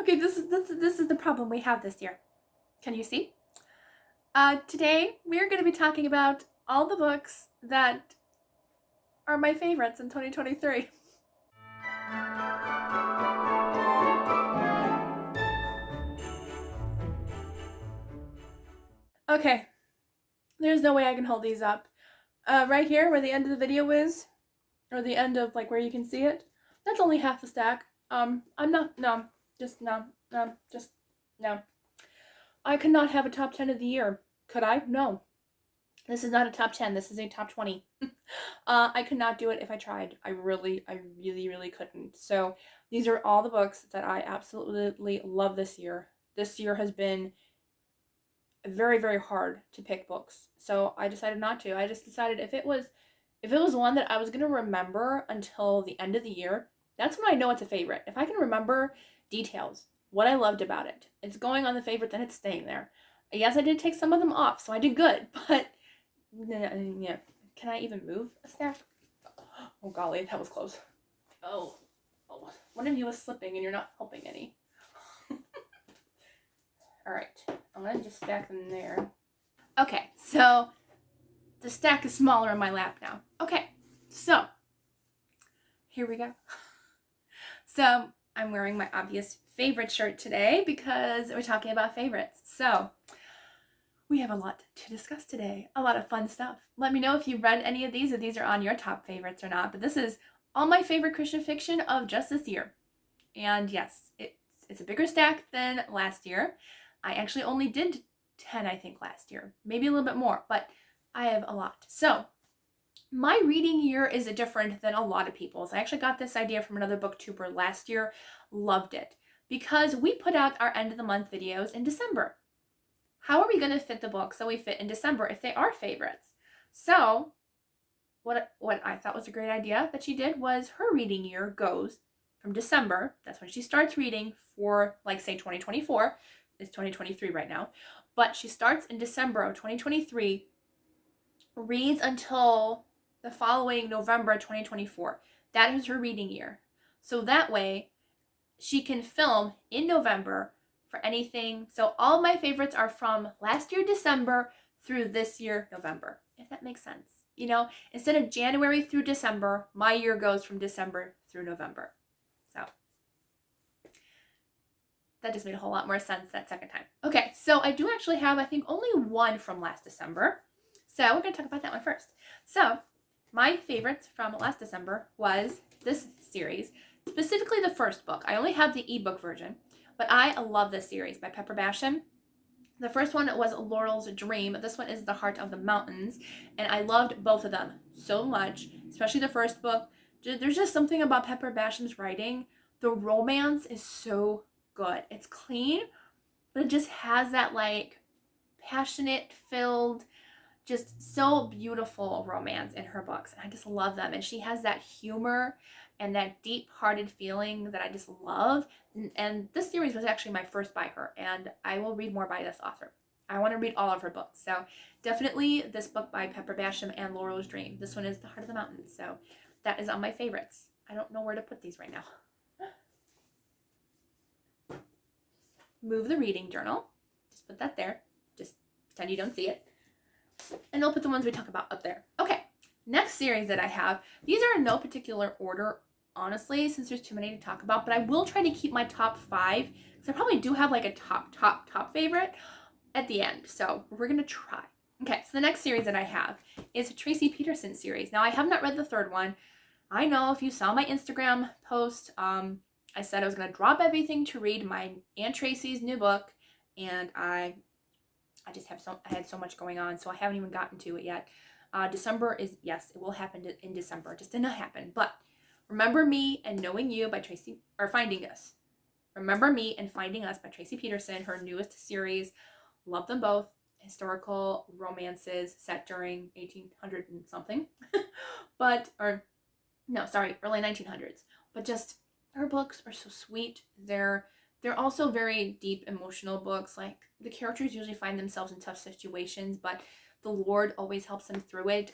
Okay, this is the problem we have this year. Can you see? Today we're going to be talking about all the books that are my favorites in 2023. Okay, there's no way I can hold these up. Right here where the end of the video is, or the end of like where you can see it, that's only half the stack. I'm not, no, just no. I could not have a top 10 of the year. Could I? No. This is not a top 10. This is a top 20. I could not do it if I tried. I really couldn't. So these are all the books that I absolutely love this year. This year has been very, very hard to pick books. So I decided not to. I just decided if it was one that I was going to remember until the end of the year, that's when I know it's a favorite. If I can remember details, what I loved about it, it's going on the favorite, then it's staying there. Yes, I did take some of them off, so I did good, but yeah. Can I even move a stack? Oh golly, that was close. Oh. One of you is slipping and you're not helping any. Alright, I'm gonna just stack them there. Okay, so the stack is smaller in my lap now. Okay, so here we go. So I'm wearing my obvious favorite shirt today because we're talking about favorites. So we have a lot to discuss today, a lot of fun stuff. Let me know if you've read any of these, if these are on your top favorites or not. But this is all my favorite Christian fiction of just this year. And yes, it's a bigger stack than last year. I actually only did 10, I think, last year. Maybe a little bit more, but I have a lot. So my reading year is different than a lot of people's. I actually got this idea from another booktuber last year. Loved it. Because we put out our end of the month videos in December. How are we going to fit the books that we fit in December if they are favorites? So what I thought was a great idea that she did was her reading year goes from December, that's when she starts reading for, like, say 2024, it's 2023 right now, but she starts in December of 2023, reads until the following November 2024. That is her reading year. So that way she can film in November for anything. So all my favorites are from last year December through this year November, if that makes sense. You know, instead of January through December, my year goes from December through November. So that just made a whole lot more sense that second time. Okay, so I do actually have, I think, only one from last December. So we're going to talk about that one first. So my favorites from last December was this series, specifically the first book. I only have the ebook version, but I love this series by Paperbacks. The first one was Laurel's Dream. This one is The Heart of the Mountains, and I loved both of them so much, especially the first book. There's just something about Paperbacks' writing. The romance is so good. It's clean, but it just has that, like, passionate, filled, just so beautiful romance in her books. And I just love them. And she has that humor and that deep-hearted feeling that I just love. And this series was actually my first by her, and I will read more by this author. I want to read all of her books. So definitely this book by Paperbacks and Laurel's Dream. This one is The Heart of the Mountains. So that is on my favorites. I don't know where to put these right now. Move the reading journal. Just put that there. Just pretend you don't see it. And I'll put the ones we talk about up there. Okay, next series that I have. These are in no particular order, honestly, since there's too many to talk about. But I will try to keep my top 5, because I probably do have like a top favorite at the end. So we're going to try. Okay, so the next series that I have is a Tracy Peterson series. Now, I have not read the third one. I know if you saw my Instagram post, I said I was going to drop everything to read my Aunt Tracy's new book, and I just have I had so much going on, so I haven't even gotten to it yet. December is, yes, it will happen in December. It just did not happen. But Remember Me and Knowing You by Tracy, or Finding Us. Remember Me and Finding Us by Tracy Peterson, her newest series. Love them both. Historical romances set during 1800 and something. Early 1900s. But just, her books are so sweet. They're also very deep emotional books. Like, the characters usually find themselves in tough situations, but the Lord always helps them through it.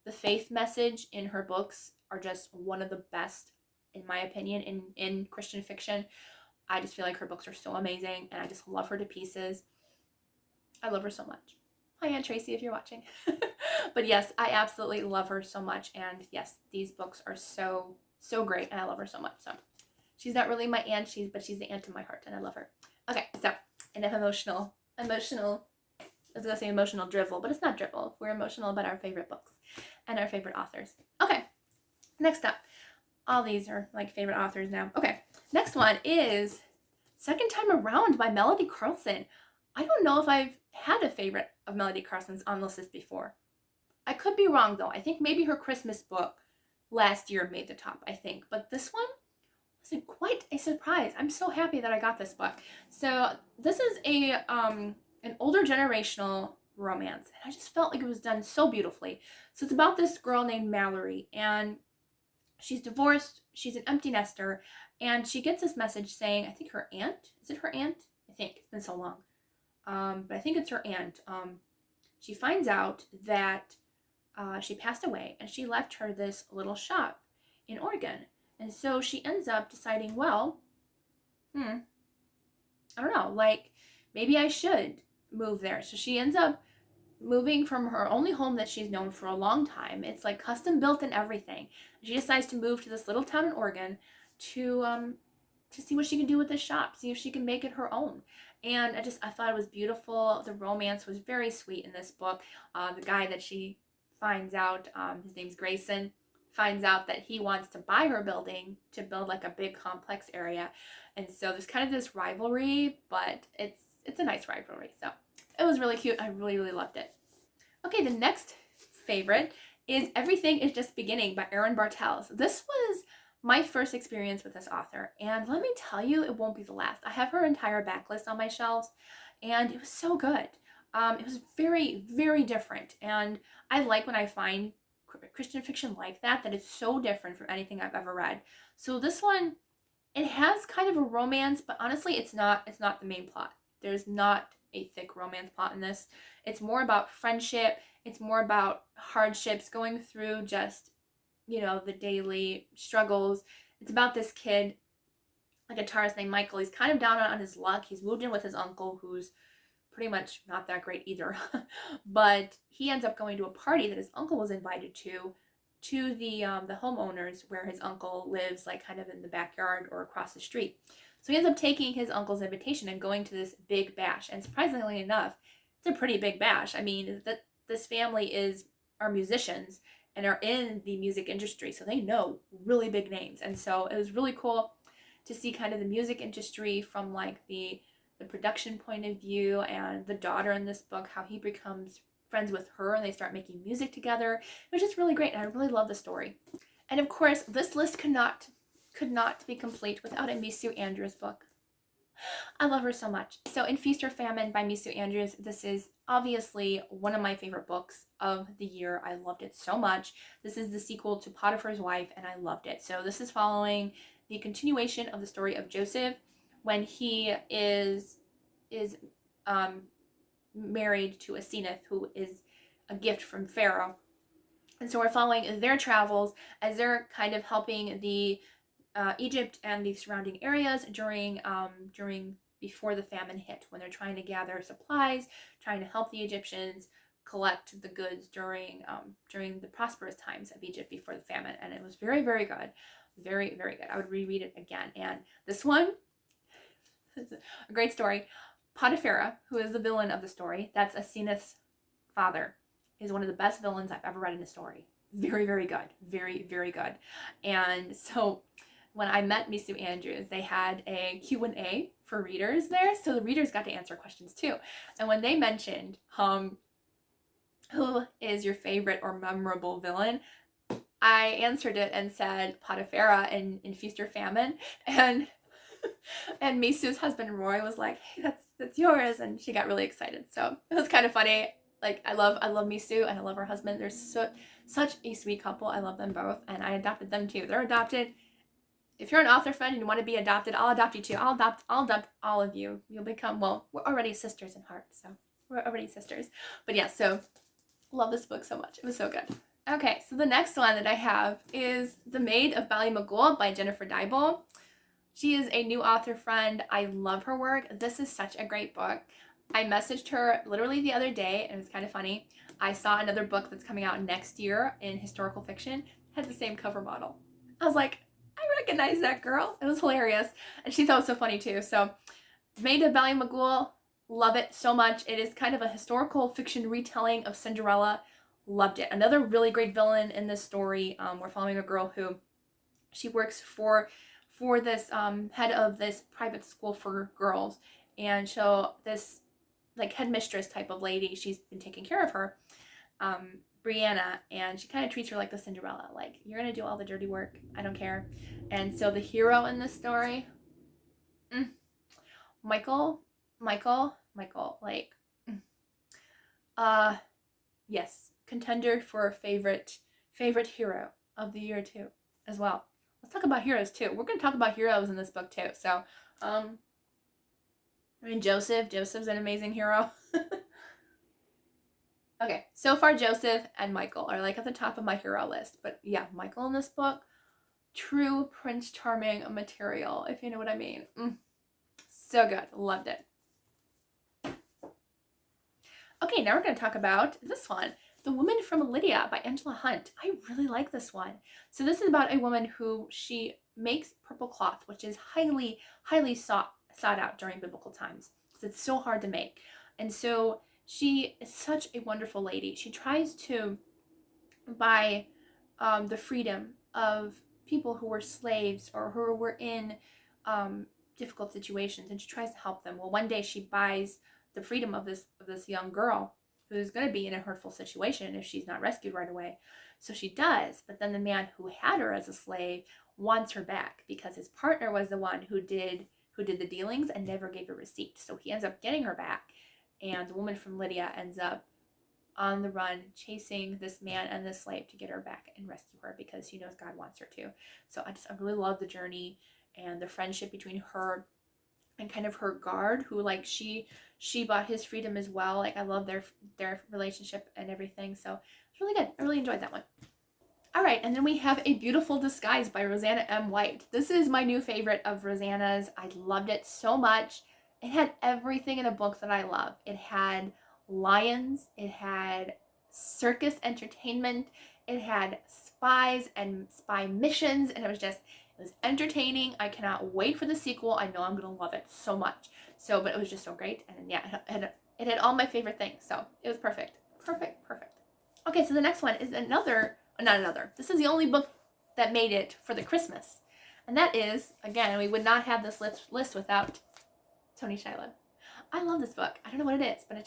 The faith message in her books are just one of the best, in my opinion, in Christian fiction. I just feel like her books are so amazing, and I just love her to pieces. I love her so much. Hi, Aunt Tracy, if you're watching. But yes, I absolutely love her so much, and yes, these books are so great, and I love her so much. So she's not really my aunt, but she's the aunt in my heart, and I love her. Okay, so enough emotional. I was gonna say emotional drivel, but it's not drivel. We're emotional about our favorite books and our favorite authors. Okay, next up. All these are like favorite authors now. Okay, next one is Second Time Around by Melody Carlson. I don't know if I've had a favorite of Melody Carlson's on this list before. I could be wrong though. I think maybe her Christmas book last year made the top, I think. But this one was quite a surprise. I'm so happy that I got this book. So this is an older generational romance, and I just felt like it was done so beautifully. So it's about this girl named Mallory, and she's divorced, she's an empty nester, and she gets this message saying, I think her aunt, is it her aunt? I think, it's been so long. But I think it's her aunt. She finds out that she passed away, and she left her this little shop in Oregon. And so she ends up deciding, well, I don't know, like, maybe I should move there. So she ends up moving from her only home that she's known for a long time. It's like custom built and everything. She decides to move to this little town in Oregon to see what she can do with this shop, see if she can make it her own. And I thought it was beautiful. The romance was very sweet in this book. The guy that she finds out, his name's Grayson, finds out that he wants to buy her building to build like a big complex area. And so there's kind of this rivalry, but it's a nice rivalry. So it was really cute. I really, really loved it. Okay, the next favorite is Everything is Just Beginning by Erin Bartels. This was my first experience with this author, and let me tell you, it won't be the last. I have her entire backlist on my shelves, and it was so good. It was very, very different, and I like when I find Christian fiction like that it's so different from anything I've ever read. So this one, it has kind of a romance, but honestly, it's not the main plot. There's not a thick romance plot in this. It's more about friendship. It's more about hardships, going through just, the daily struggles. It's about this kid, a guitarist named Michael. He's kind of down on his luck. He's moved in with his uncle, who's pretty much not that great either. But he ends up going to a party that his uncle was invited to the homeowners, where his uncle lives, like kind of in the backyard or across the street. So he ends up taking his uncle's invitation and going to this big bash. And surprisingly enough, it's a pretty big bash. I mean, this family are musicians and are in the music industry, so they know really big names. And so it was really cool to see kind of the music industry from like the production point of view, and the daughter in this book, how he becomes friends with her and they start making music together. It was just really great, and I really love the story. And of course, this list could not be complete without a Misu Andrews book. I love her so much. So In Feast or Famine by Misu Andrews, this is obviously one of my favorite books of the year. I loved it so much. This is the sequel to Potiphar's Wife, and I loved it. So this is following the continuation of the story of Joseph when he is married to Asenath, who is a gift from Pharaoh. And so we're following their travels as they're kind of helping the Egypt and the surrounding areas during before the famine hit, when they're trying to gather supplies, trying to help the Egyptians collect the goods during the prosperous times of Egypt before the famine. And it was very, very good. Very, very good. I would reread it again. And this one is a great story. Potiphera, who is the villain of the story, that's Asenath's father, is one of the best villains I've ever read in a story. Very, very good. Very, very good. And so when I met Misu Andrews, they had a Q&A for readers there, so the readers got to answer questions too. And when they mentioned who is your favorite or memorable villain, I answered it and said Potiphera in Feast or Famine, and Misu's husband Roy was like, "Hey, that's yours," and she got really excited. So it was kind of funny. Like, I love Misu and I love her husband. They're such a sweet couple. I love them both, and I adopted them too. They're adopted. If you're an author friend and you want to be adopted, I'll adopt you too. I'll adopt all of you. You'll become, well, we're already sisters in heart, so we're already sisters. But yeah, so love this book so much. It was so good. Okay, so the next one that I have is The Maid of Balmul by Jennifer Dybel. She is a new author friend. I love her work. This is such a great book. I messaged her literally the other day, and it was kind of funny. I saw another book that's coming out next year in historical fiction, had the same cover model. I was like, I recognize that girl. It was hilarious. And she thought it was so funny too. So Maid of Balmul, love it so much. It is kind of a historical fiction retelling of Cinderella. Loved it. Another really great villain in this story. We're following a girl who she works for this head of this private school for girls, and so this like headmistress type of lady, she's been taking care of her, Brianna, and she kind of treats her like the Cinderella, like, you're gonna do all the dirty work, I don't care. And so the hero in this story, Michael, like, yes, contender for favorite hero of the year too, as well. Let's talk about heroes too. We're gonna talk about heroes in this book too. So, I mean, Joseph's an amazing hero. Okay, so far Joseph and Michael are like at the top of my hero list. But yeah, Michael in this book, true Prince Charming material, if you know what I mean. So good, loved it. Okay, now we're going to talk about this one, The Woman from Lydia by Angela Hunt. I really like this one. So this is about a woman who she makes purple cloth, which is highly, highly sought out during biblical times because it's so hard to make. And so she is such a wonderful lady. She tries to buy the freedom of people who were slaves or who were in difficult situations, and she tries to help them. Well, one day she buys the freedom of this young girl who's going to be in a hurtful situation if she's not rescued right away. So she does, but then the man who had her as a slave wants her back because his partner was the one who did the dealings and never gave a receipt. So he ends up getting her back, and the woman from Lydia ends up on the run chasing this man and this slave to get her back and rescue her because she knows God wants her to. So I really love the journey and the friendship between her and kind of her guard, who like she bought his freedom as well. Like, I love their relationship and everything. So it's really good. I really enjoyed that one. All right, and then we have A Beautiful Disguise by Rosanna M. White. This is my new favorite of Rosanna's. I loved it so much. It had everything in a book that I love. It had lions, it had circus entertainment, it had spies and spy missions, and it was entertaining. I cannot wait for the sequel. I know I'm gonna love it so much. So, but it was just so great, and yeah, it had all my favorite things. So it was perfect. Okay, so the next one is this is the only book that made it for the Christmas, and that is, again, we would not have this list without Tony Shiloh. I love this book. I don't know what it is, but it's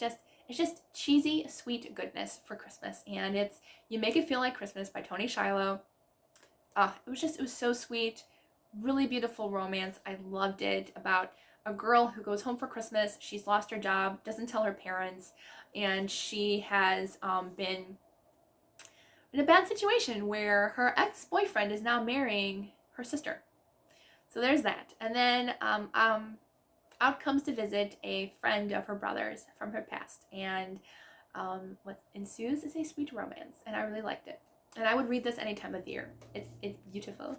just cheesy, sweet goodness for Christmas, and it's You Make It Feel Like Christmas by Tony Shiloh. It was so sweet, really beautiful romance. I loved it, about a girl who goes home for Christmas. She's lost her job, doesn't tell her parents, and she has been in a bad situation where her ex-boyfriend is now marrying her sister. So there's that. And then out comes to visit a friend of her brother's from her past, and what ensues is a sweet romance, and I really liked it. And I would read this any time of the year. It's beautiful.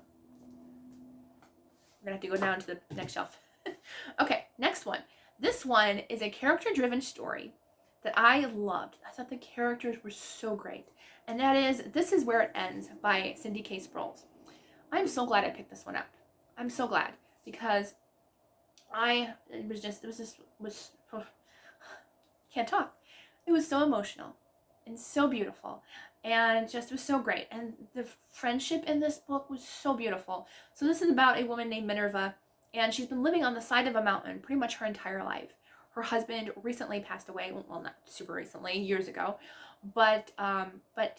We're gonna have to go down to the next shelf. Okay, next one. This one is a character-driven story that I loved. I thought the characters were so great. And that is This Is Where It Ends by Cindy K. Sproul's. I'm so glad I picked this one up. I'm so glad, because can't talk. It was so emotional and so beautiful, and just was so great. And the friendship in this book was so beautiful. So this is about a woman named Minerva, and she's been living on the side of a mountain pretty much her entire life. Her husband recently passed away. Well, not super recently, years ago, but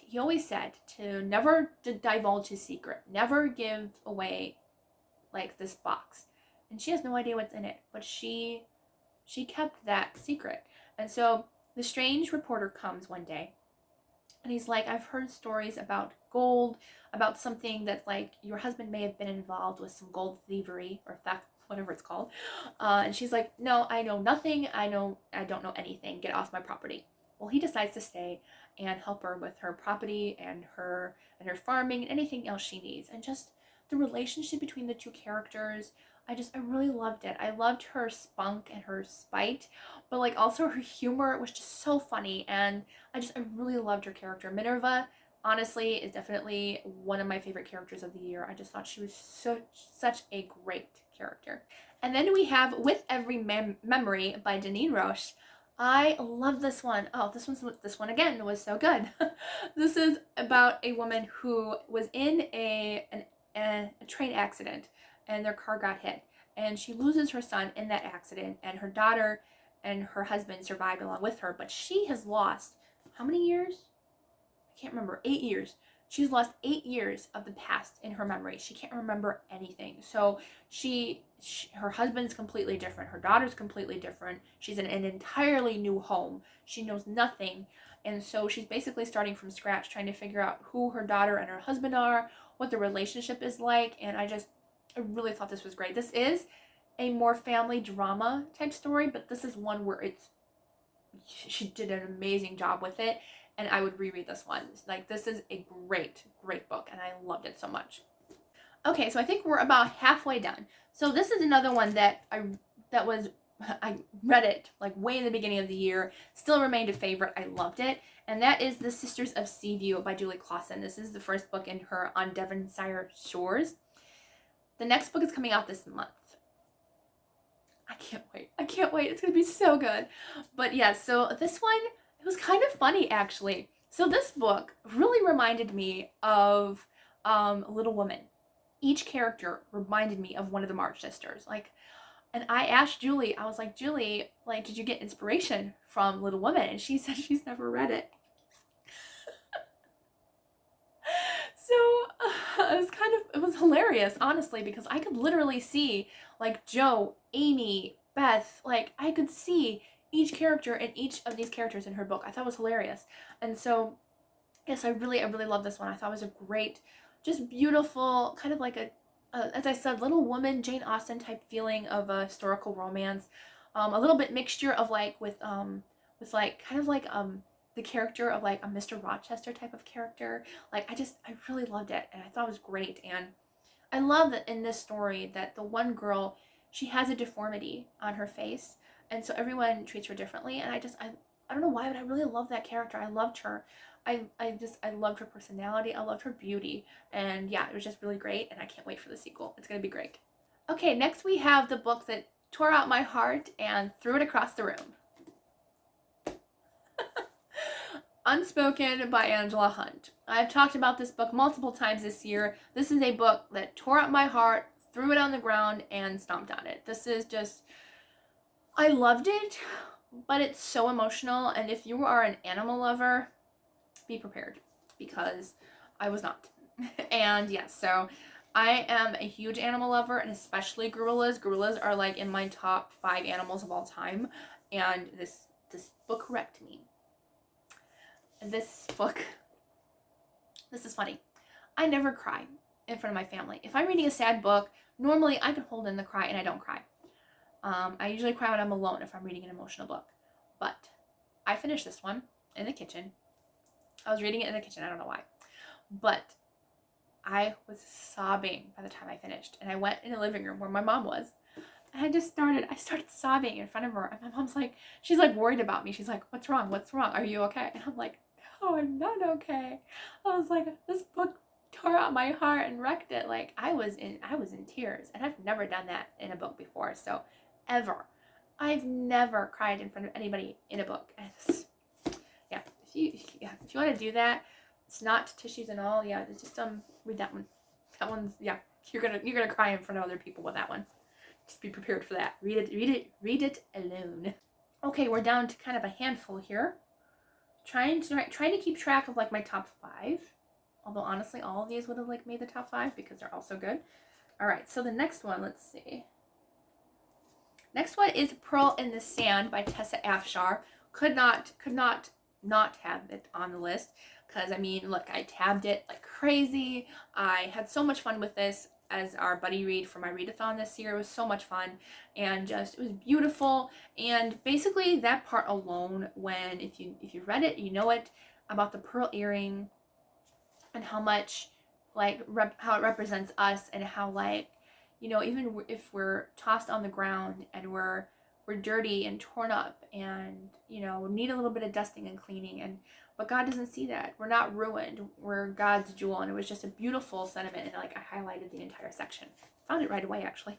he always said to never divulge his secret, never give away like this box. And she has no idea what's in it, but she kept that secret. And so the strange reporter comes one day, and he's like, I've heard stories about gold, about something that's like your husband may have been involved with some gold thievery or theft, whatever it's called. And she's like, no, I know nothing. I don't know anything. Get off my property. Well, he decides to stay and help her with her property and her farming and anything else she needs. And just the relationship between the two characters, I really loved it. I loved her spunk and her spite, but like also her humor was just so funny, and I really loved her character. Minerva, honestly, is definitely one of my favorite characters of the year. I just thought she was such a great character. And then we have With Every Memory by Deneen Roche. I love this one. Oh, this one again was so good. This is about a woman who was in a train accident, and their car got hit, and she loses her son in that accident, and her daughter and her husband survived along with her, but she has lost how many years? I can't remember. 8 years. She's lost 8 years of the past in her memory. She can't remember anything. So her husband's completely different. Her daughter's completely different. She's in an entirely new home. She knows nothing. And so she's basically starting from scratch, trying to figure out who her daughter and her husband are, what the relationship is like. And I really thought this was great. This is a more family drama type story, but this is one where she did an amazing job with it, and I would reread this one. Like, this is a great book, and I loved it so much. Okay, so I think we're about halfway done. So this is another one that I read it like way in the beginning of the year, still remained a favorite. I loved it, and that is The Sisters of Cece by Julie Clausen. This is the first book in her On Devonshire Shores. The next book is coming out this month. I can't wait. It's going to be so good. But yeah, so this one, it was kind of funny, actually. So this book really reminded me of Little Women. Each character reminded me of one of the March sisters. Like, and I asked Julie, I was like, Julie, like, did you get inspiration from Little Women? And she said she's never read it. So it was hilarious, honestly, because I could literally see like Jo, Amy, Beth, like I could see each character and each of these characters in her book. I thought it was hilarious. And so, yes, I really love this one. I thought it was a great, just beautiful, kind of like as I said, Little Woman, Jane Austen type feeling of a historical romance. A little bit mixture of like with like kind of like the character of like a Mr. Rochester type of character. Like I really loved it, and I thought it was great. And I love that in this story that the one girl, she has a deformity on her face, and so everyone treats her differently. And I don't know why, but I really love that character. I loved her. I loved her personality. I loved her beauty. And yeah, it was just really great, and I can't wait for the sequel. It's going to be great. Okay, next we have the book that tore out my heart and threw it across the room. Unspoken by Angela Hunt. I've talked about this book multiple times this year. This is a book that tore up my heart, threw it on the ground, and stomped on it. This is just, I loved it, but it's so emotional, and if you are an animal lover, be prepared, because I was not. And yes, so I am a huge animal lover, and especially gorillas. Gorillas are like in my top 5 animals of all time, and this book wrecked me. This is funny. I never cry in front of my family. If I'm reading a sad book, normally I can hold in the cry, and I don't cry. I usually cry when I'm alone if I'm reading an emotional book. But I finished this one in the kitchen. I was reading it in the kitchen. I don't know why. But I was sobbing by the time I finished. And I went in the living room where my mom was. And I started sobbing in front of her. And my mom's like, she's like worried about me. She's like, what's wrong? What's wrong? Are you okay? And I'm like, no, I'm not okay. I was like, this book tore out my heart and wrecked it. Like I was in tears. And I've never done that in a book before. So ever. I've never cried in front of anybody in a book. And if you want to do that, it's not tissues and all. Yeah, just read that one. That one's, yeah, you're gonna cry in front of other people with that one. Just be prepared for that. Read it alone. Okay, we're down to kind of a handful here. Trying to keep track of like my top 5. Although honestly, all of these would have like made the top 5 because they're all so good. All right, so the next one, let's see. Next one is Pearl in the Sand by Tessa Afshar. Could not have it on the list because I mean, look, I tabbed it like crazy. I had so much fun with this as our buddy read for my readathon this year. It was so much fun, and just it was beautiful. And basically that part alone, when if you read it, you know it, about the pearl earring and how much like how it represents us, and how like, you know, even if we're tossed on the ground and we're dirty and torn up and, you know, need a little bit of dusting and cleaning, but God doesn't see that. We're not ruined. We're God's jewel. And it was just a beautiful sentiment. And like, I highlighted the entire section. Found it right away, actually.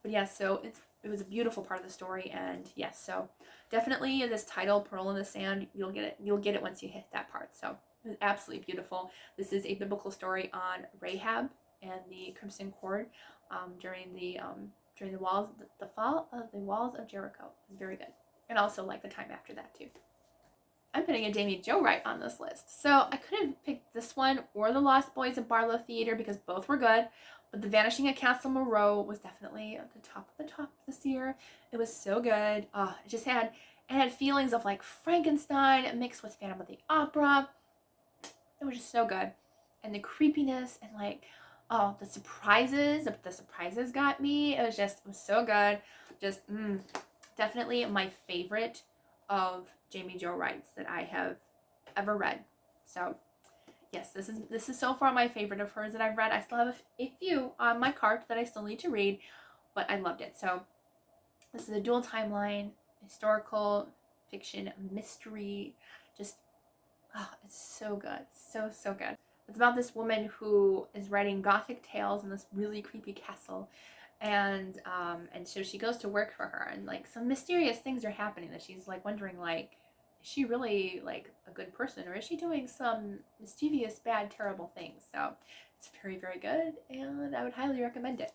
But yes, so it was a beautiful part of the story. And yes, so definitely this title, Pearl in the Sand, you'll get it once you hit that part. So it was absolutely beautiful. This is a biblical story on Rahab and the Crimson Cord during the walls, the fall of the walls of Jericho. It was very good. And also like the time after that too. I'm putting a Jamie Jo Wright on this list. So I could have picked this one or The Lost Boys of Barlow Theater because both were good. But The Vanishing at Castle Moreau was definitely at the top this year. It was so good. It had feelings of like Frankenstein mixed with Phantom of the Opera. It was just so good. And the creepiness and like, the surprises got me. It was so good. Just definitely my favorite of Jamie Jo Wright's that I have ever read. So yes, this is so far my favorite of hers that I've read. I still have a few on my cart that I still need to read, but I loved it. So this is a dual timeline, historical fiction, mystery. Just, it's so good. So good. It's about this woman who is writing gothic tales in this really creepy castle. And so she goes to work for her, and like some mysterious things are happening that she's like wondering, like, is she really like a good person, or is she doing some mischievous, bad, terrible things? So it's very, very good, and I would highly recommend it.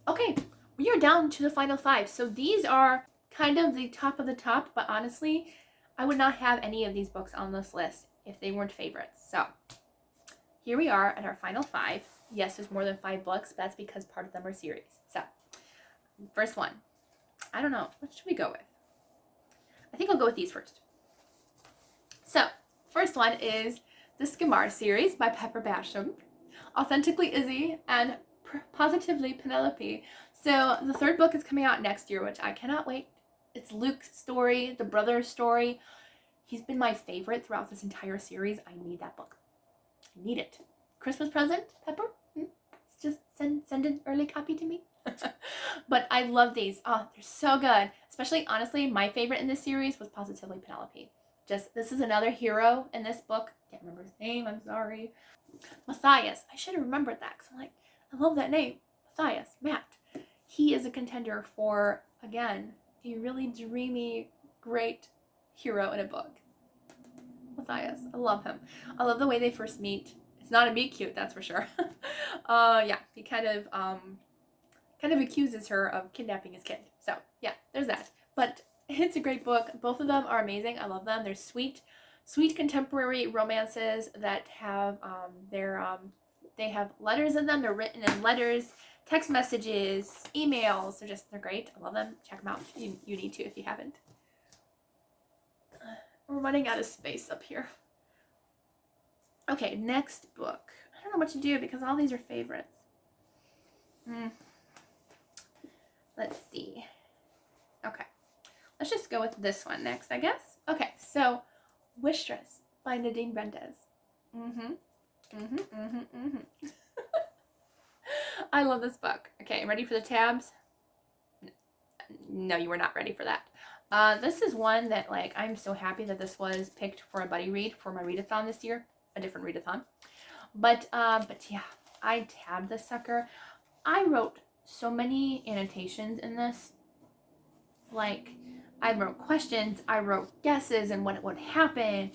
Okay, we are down to the final 5. So these are kind of the top of the top, but honestly, I would not have any of these books on this list if they weren't favorites. So here we are at our final 5. Yes, there's more than 5 books, but that's because part of them are series. So, first one. I don't know. What should we go with? I think I'll go with these first. So, first one is the Skamar Series by Paperbacks, Authentically Izzy and Positively Penelope. So, the 3rd book is coming out next year, which I cannot wait. It's Luke's story, the brother's story. He's been my favorite throughout this entire series. I need that book. I need it. Christmas present, Pepper? Just send an early copy to me. But I love these. Oh, they're so good. Especially, honestly, my favorite in this series was Positively Penelope. This is another hero in this book. Can't remember his name, I'm sorry. Matthias. I should have remembered that because I'm like, I love that name. Matthias, Matt. He is a contender for, again, a really dreamy, great hero in a book. Matthias. I love him. I love the way they first meet. It's not a meet cute, that's for sure. Yeah, he kind of accuses her of kidnapping his kid. So yeah, there's that. But it's a great book. Both of them are amazing. I love them. They're sweet contemporary romances that have they have letters in them. They're written in letters, text messages, emails. They're great. I love them. Check them out. You need to if you haven't. We're running out of space up here. Okay, next book. I don't know what to do because all these are favorites. Let's see. Okay. Let's just go with this one next, I guess. Okay, so Wistress by Nadine Bendez. I love this book. Okay, ready for the tabs? No, you were not ready for that. This is one that, like, I'm so happy that this was picked for a buddy read for my readathon this year. A different readathon. But yeah, I tabbed this sucker. I wrote so many annotations in this. Like, I wrote questions, I wrote guesses and what would happen.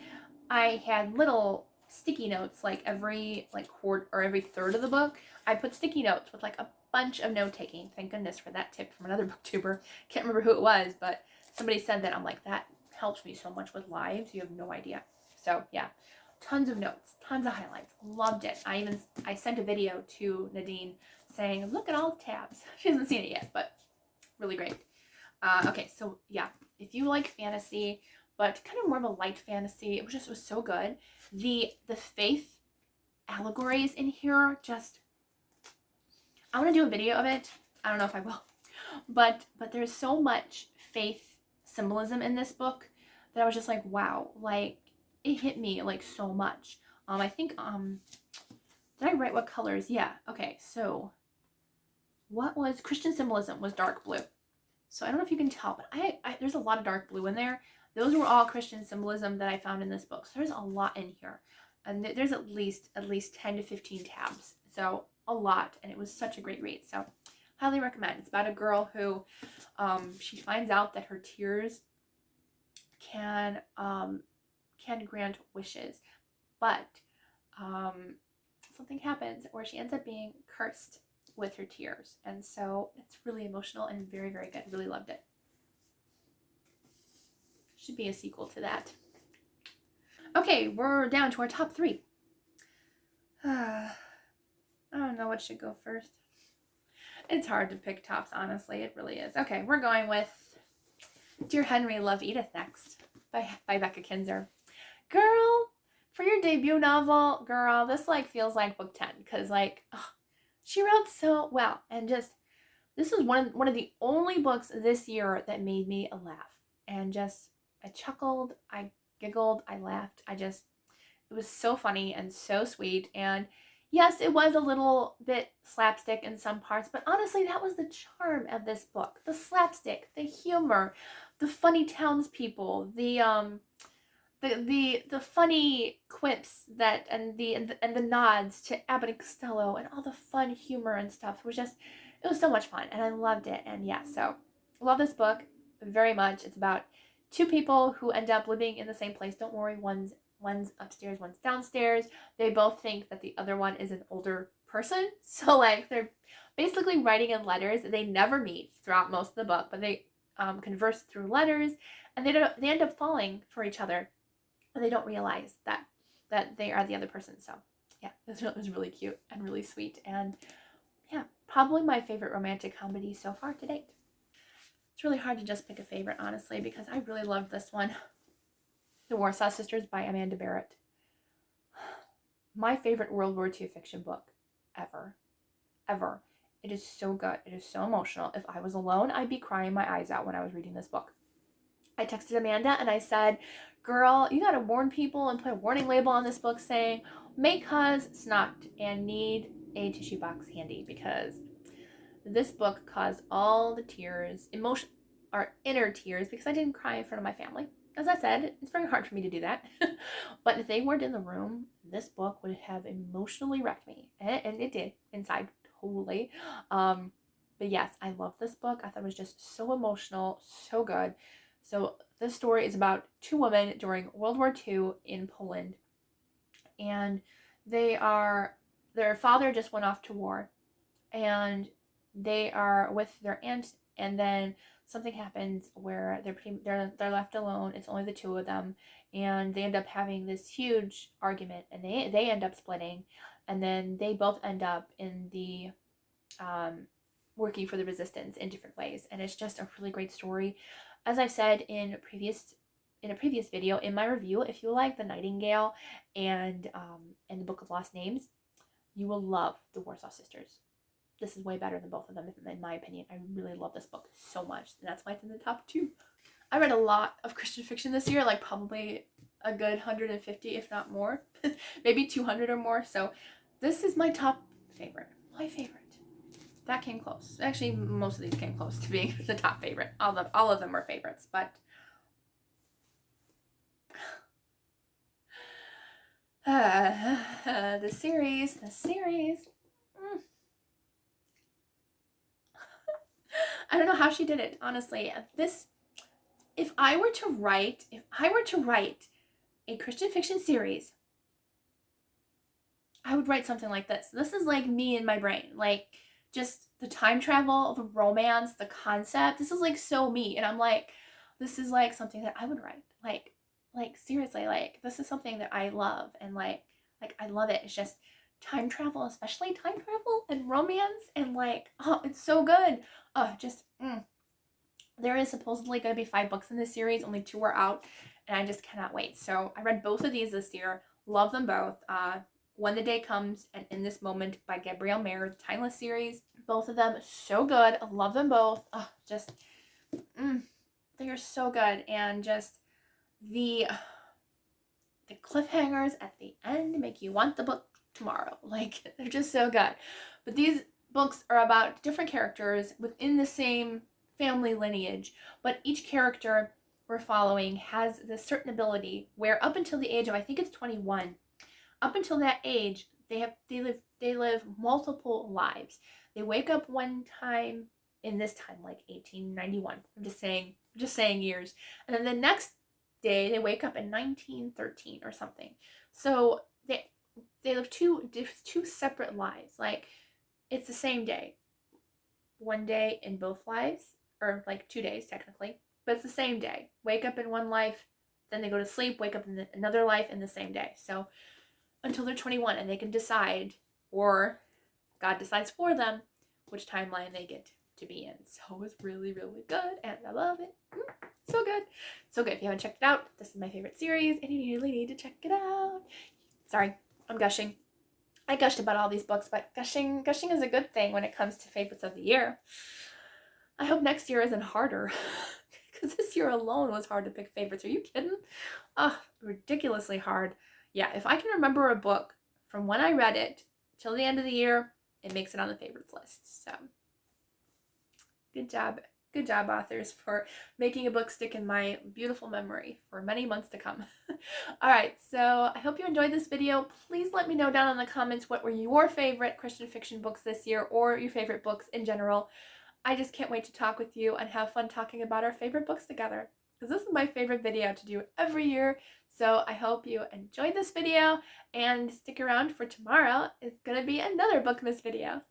I had little sticky notes like every quarter or every third of the book. I put sticky notes with like a bunch of note taking. Thank goodness for that tip from another booktuber. Can't remember who it was, but somebody said that. I'm like, that helps me so much with lives. You have no idea. So yeah, tons of notes, tons of highlights. Loved it. I sent a video to Nadine saying, look at all the tabs. She hasn't seen it yet, but really great. Okay, so yeah, if you like fantasy, but kind of more of a light fantasy, it was so good. The faith allegories in here, I want to do a video of it. I don't know if I will, but there's so much faith symbolism in this book that I was just like, wow, like it hit me like so much. I think did I write what colors? Yeah. Okay, so what was Christian symbolism was dark blue. So I don't know if you can tell, but there's a lot of dark blue in there. Those were all Christian symbolism that I found in this book. So there's a lot in here. And there's at least 10 to 15 tabs. So a lot. And it was such a great read. So highly recommend. It's about a girl who she finds out that her tears can grant wishes. But something happens where she ends up being cursed with her tears. And so it's really emotional and very, very good. Really loved it. Should be a sequel to that. Okay, we're down to our top 3. I don't know what should go first. It's hard to pick tops, honestly. It really is. Okay, we're going with Dear Henry, Love Edith next by Becca Kinzer. Girl, for your debut novel, girl, this like feels like book 10 because like she wrote so well, and just this was one of the only books this year that made me laugh, and just I chuckled, I giggled, I laughed. It was so funny and so sweet. And yes, it was a little bit slapstick in some parts, but honestly, that was the charm of this book. The slapstick, the humor, the funny townspeople, the funny quips that and the nods to Abbott and Costello and all the fun humor and stuff. It was so much fun, and I loved it. And yeah, so love this book very much. It's about 2 people who end up living in the same place. Don't worry, one's upstairs, one's downstairs. They both think that the other one is an older person. So like they're basically writing in letters. They never meet throughout most of the book, but they converse through letters, and they end up falling for each other, and they don't realize that they are the other person. So yeah, it was really cute and really sweet, and yeah, probably my favorite romantic comedy so far to date. It's really hard to just pick a favorite, honestly, because I really loved this one. The Warsaw Sisters by Amanda Barrett. My favorite World War II fiction book ever. Ever. It is so good. It is so emotional. If I was alone, I'd be crying my eyes out when I was reading this book. I texted Amanda and I said, girl, you gotta warn people and put a warning label on this book saying, may cause snot and need a tissue box handy, because this book caused all the tears, inner tears, because I didn't cry in front of my family. As I said, it's very hard for me to do that. But if they weren't in the room, this book would have emotionally wrecked me. And it did, inside, totally. But yes, I love this book. I thought it was just so emotional, so good. So this story is about 2 women during World War II in Poland. And their father just went off to war. And they are with their aunt, and then something happens where they're left alone. It's only the 2 of them, and they end up having this huge argument, and they end up splitting, and then they both end up in the working for the resistance in different ways. And it's just a really great story. As I've said in a previous video in my review, if you like The Nightingale and the Book of Lost Names, you will love The Warsaw Sisters. This is way better than both of them, in my opinion. I really love this book so much, and that's why it's in the top 2. I read a lot of Christian fiction this year, like probably a good 150, if not more. Maybe 200 or more. So this is my top favorite. My favorite. That came close. Actually, most of these came close to being the top favorite. All of them were favorites, but the series. I don't know how she did it, honestly. If I were to write a Christian fiction series, I would write something like this. This is like me in my brain, like just the time travel, the romance, the concept. This is like so me, and I'm like, this is like something that I would write. Like seriously, like this is something that I love, and like I love it. It's just time travel, especially time travel and romance, and like, oh, it's so good. Oh, just There is supposedly going to be 5 books in this series. Only 2 are out, and I just cannot wait. So I read both of these this year. Love them both. When the Day Comes and In This Moment by Gabrielle Mayer, the Timeless series. Both of them so good. I love them both. Oh, just they are so good, and just the cliffhangers at the end make you want the book tomorrow. Like, they're just so good. But these books are about different characters within the same family lineage, but each character we're following has this certain ability where up until the age of, I think it's 21, up until that age, they live multiple lives. They wake up one time in this time, like 1891. I'm just saying years. And then the next day they wake up in 1913 or something. So they live two separate lives. Like, it's the same day. One day in both lives, or like 2 days technically, but it's the same day. Wake up in one life, then they go to sleep, wake up in another life in the same day. So until they're 21, and they can decide, or God decides for them, which timeline they get to be in. So it's really, really good, and I love it. So good. So good. If you haven't checked it out, this is my favorite series, and you really need to check it out. Sorry, I'm gushing. I gushed about all these books, but gushing is a good thing when it comes to favorites of the year. I hope next year isn't harder, because this year alone was hard to pick favorites. Are you kidding? Ridiculously hard. Yeah, if I can remember a book from when I read it till the end of the year, it makes it on the favorites list. So good job, authors, for making a book stick in my beautiful memory for many months to come. All right, so I hope you enjoyed this video. Please let me know down in the comments what were your favorite Christian fiction books this year, or your favorite books in general. I just can't wait to talk with you and have fun talking about our favorite books together, because this is my favorite video to do every year. So I hope you enjoyed this video, and stick around for tomorrow. It's going to be another Bookmas video.